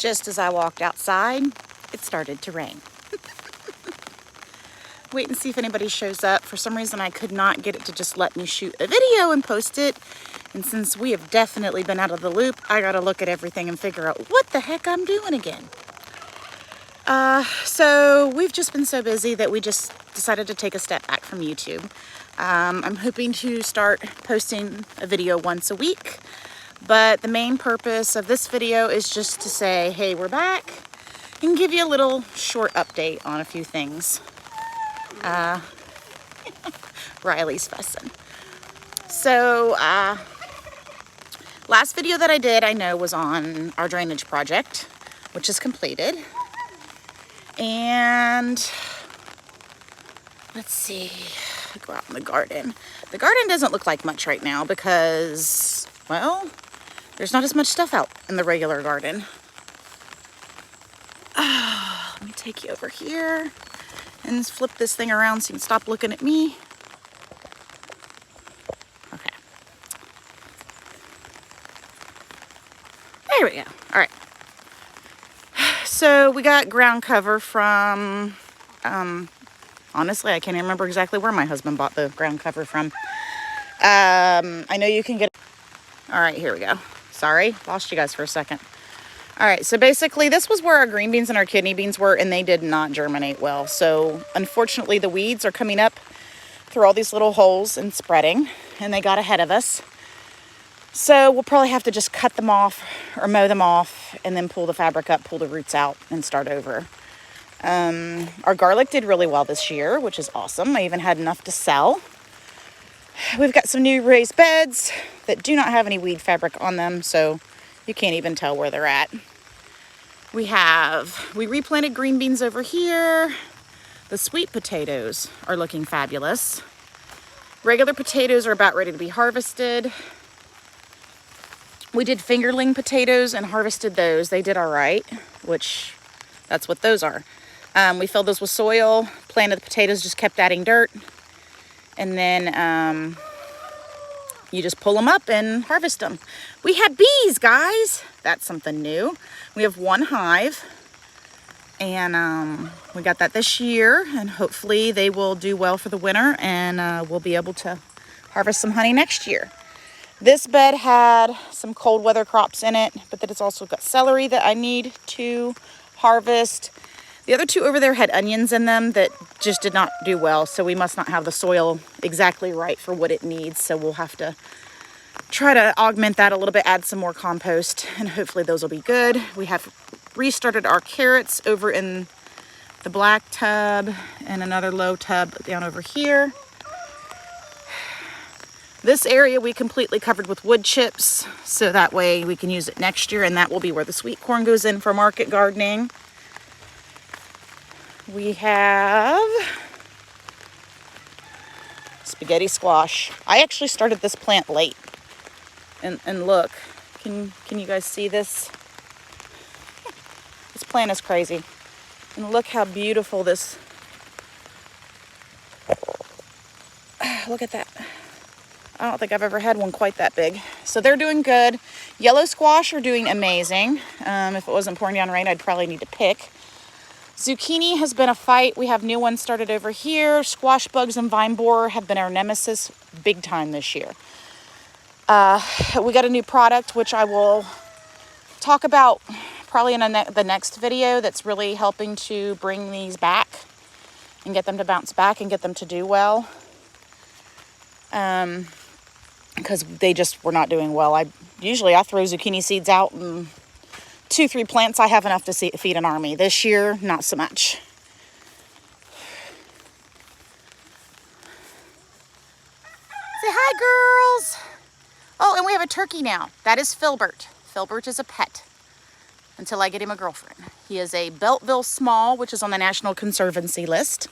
Just as I walked outside, it started to rain. Wait and see if anybody shows up. For some reason, I could not get it to just let me shoot a video and post it. And since we have definitely been out of the loop, I gotta look at everything and figure out what the heck I'm doing again. So we've just been so busy that we just decided to take a step back from YouTube. I'm hoping to start posting a video once a week, but the main purpose of this video is just to say, hey, we're back, and give you a little short update on a few things. Riley's fussing. So, last video that I did, I know, was on our drainage project, which is completed. And let's see, go out in the garden. The garden doesn't look like much right now because, well, there's not as much stuff out in the regular garden. Let me take you over here and flip this thing around so you can stop looking at me. Okay. There we go. All right. So we got ground cover from, honestly, I can't even remember exactly where my husband bought the ground cover from. I know you can get, all right, here we go. Sorry, lost you guys for a second. All right, so basically this was where our green beans and our kidney beans were, and they did not germinate well. So unfortunately the weeds are coming up through all these little holes and spreading, and they got ahead of us. So we'll probably have to just cut them off or mow them off and then pull the fabric up, pull the roots out, and start over. Our garlic did really well this year, which is awesome. I even had enough to sell. We've got some new raised beds that do not have any weed fabric on them, so you can't even tell where they're at. We replanted green beans over here. The sweet potatoes are looking fabulous. Regular potatoes are about ready to be harvested. We did fingerling potatoes and harvested those. They did all right, which that's what those are. We filled those with soil, planted the potatoes, just kept adding dirt. And then you just pull them up and harvest them. We had bees, guys. That's something new. We have one hive, and we got that this year, and hopefully they will do well for the winter, and we'll be able to harvest some honey next year. This bed had some cold weather crops in it, but then it's also got celery that I need to harvest. The other two over there had onions in them that just did not do well, so we must not have the soil exactly right for what it needs, so we'll have to try to augment that a little bit, add some more compost, and hopefully those will be good. We have restarted our carrots over in the black tub and another low tub down over here. This area we completely covered with wood chips, so that way we can use it next year, and that will be where the sweet corn goes in for market gardening. We have spaghetti squash. I actually started this plant late. And look, can you guys see this? This plant is crazy. And look how beautiful this, look at that. I don't think I've ever had one quite that big. So they're doing good. Yellow squash are doing amazing. If it wasn't pouring down rain, I'd probably need to pick. Zucchini has been a fight. We have new ones started over here. Squash bugs and vine borer have been our nemesis big time this year. We got a new product, which I will talk about probably in the next video, that's really helping to bring these back and get them to bounce back and get them to do well. Because they just were not doing well. I throw zucchini seeds out, and 2-3 plants I have enough to feed an army. This year, not so much. Say hi, girls. Oh, and we have a turkey now. That is Filbert. Filbert is a pet until I get him a girlfriend. He is a Beltville Small, which is on the National Conservancy list.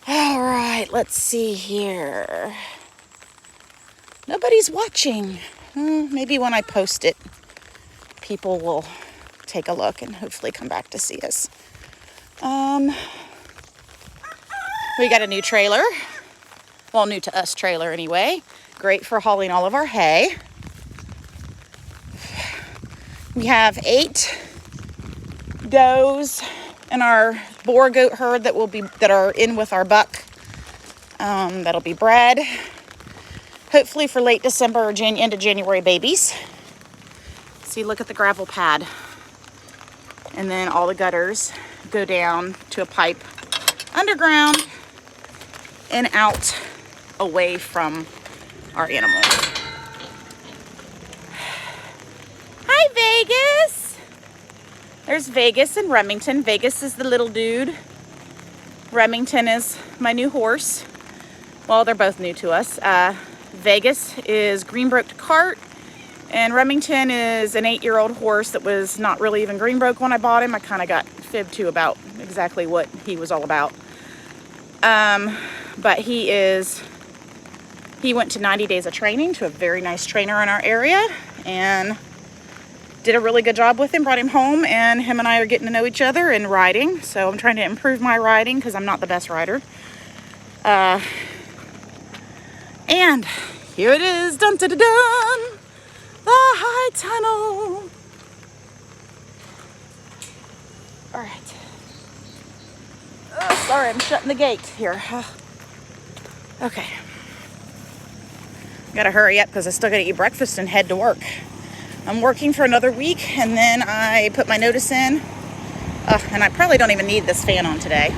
All right, let's see here. Nobody's watching. Maybe when I post it, people will take a look and hopefully come back to see us. We got a new trailer. Well, new to us trailer anyway. Great for hauling all of our hay. We have 8 does in our boar goat herd that are in with our buck. That'll be bred hopefully for late December or into January babies. See, look at the gravel pad. And then all the gutters go down to a pipe underground and out away from our animals. Hi, Vegas. There's Vegas and Remington. Vegas is the little dude. Remington is my new horse. Well, they're both new to us. Vegas is Greenbroke to cart, and Remington is an 8-year-old horse that was not really even Greenbroke when I bought him. I kind of got fibbed to about exactly what he was all about. But he went to 90 days of training to a very nice trainer in our area and did a really good job with him, brought him home, and him and I are getting to know each other and riding. So I'm trying to improve my riding because I'm not the best rider. And here it is, dun dun dun dun, the high tunnel. All right. Oh, sorry, I'm shutting the gate here. Okay. Gotta hurry up because I still gotta eat breakfast and head to work. I'm working for another week, and then I put my notice in. And I probably don't even need this fan on today.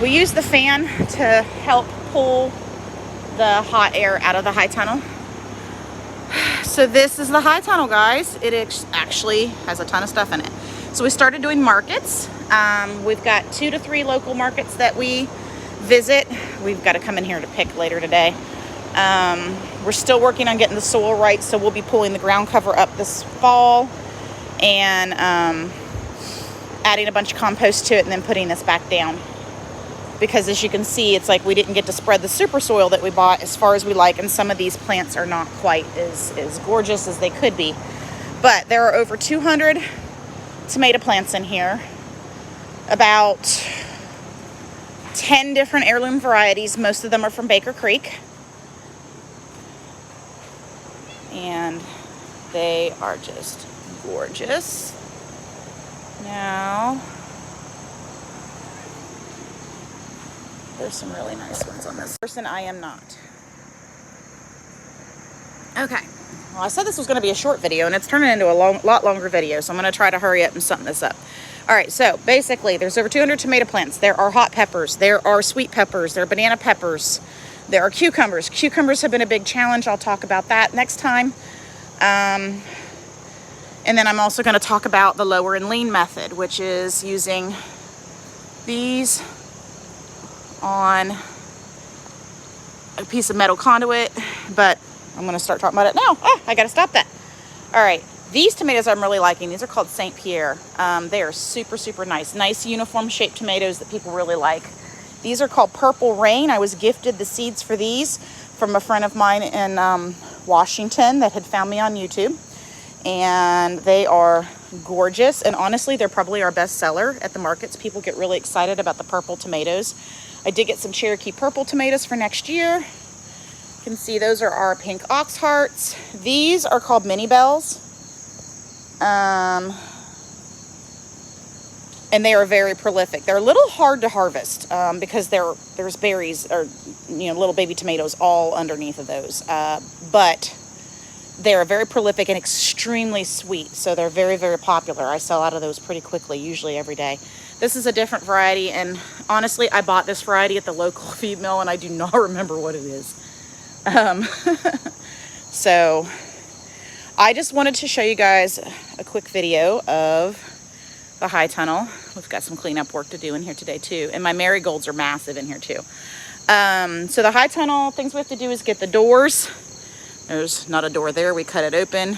We use the fan to help pull the hot air out of the high tunnel. So this is the high tunnel, guys. It actually has a ton of stuff in it. So we started doing markets. We've got 2 to 3 local markets that we visit. We've got to come in here to pick later today. We're still working on getting the soil right, so we'll be pulling the ground cover up this fall and adding a bunch of compost to it and then putting this back down. Because as you can see, it's like we didn't get to spread the super soil that we bought as far as we like, and some of these plants are not quite as gorgeous as they could be. But there are over 200 tomato plants in here, about 10 different heirloom varieties. Most of them are from Baker Creek. And they are just gorgeous. Now, there's some really nice ones on this person. I am not. Okay. Well, I said this was going to be a short video, and it's turning into a lot longer video, so I'm going to try to hurry up and sum this up. All right, so basically, there's over 200 tomato plants. There are hot peppers. There are sweet peppers. There are banana peppers. There are cucumbers. Cucumbers have been a big challenge. I'll talk about that next time. And then I'm also going to talk about the lower and lean method, which is using these on a piece of metal conduit, but I'm going to start talking about it now. Oh, I got to stop that. All right. These tomatoes I'm really liking. These are called St. Pierre. They are super, super nice. Nice uniform shaped tomatoes that people really like. These are called Purple Rain. I was gifted the seeds for these from a friend of mine in Washington that had found me on YouTube. And they are gorgeous. And honestly, they're probably our best seller at the markets. People get really excited about the purple tomatoes. I did get some Cherokee purple tomatoes for next year. You can see those are our pink ox hearts. These are called mini bells. And they are very prolific. They're a little hard to harvest because there's berries or little baby tomatoes all underneath of those. But they're very prolific and extremely sweet. So they're very, very popular. I sell out of those pretty quickly, usually every day. This is a different variety, and honestly, I bought this variety at the local feed mill, and I do not remember what it is. So I just wanted to show you guys a quick video of the high tunnel. We've got some cleanup work to do in here today too, and my marigolds are massive in here too. So the high tunnel, things we have to do is get the doors. There's not a door there, we cut it open.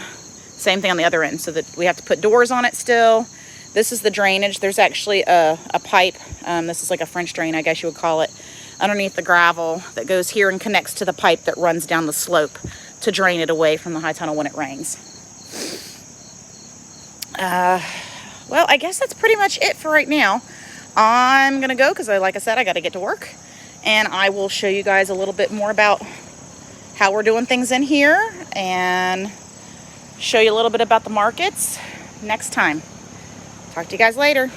Same thing on the other end, so that we have to put doors on it still. This is the drainage. There's actually a pipe. This is like a French drain, I guess you would call it, underneath the gravel that goes here and connects to the pipe that runs down the slope to drain it away from the high tunnel when it rains. Well, I guess that's pretty much it for right now. I'm gonna go because, like I said, I got to get to work, and I will show you guys a little bit more about how we're doing things in here and show you a little bit about the markets next time. Talk to you guys later.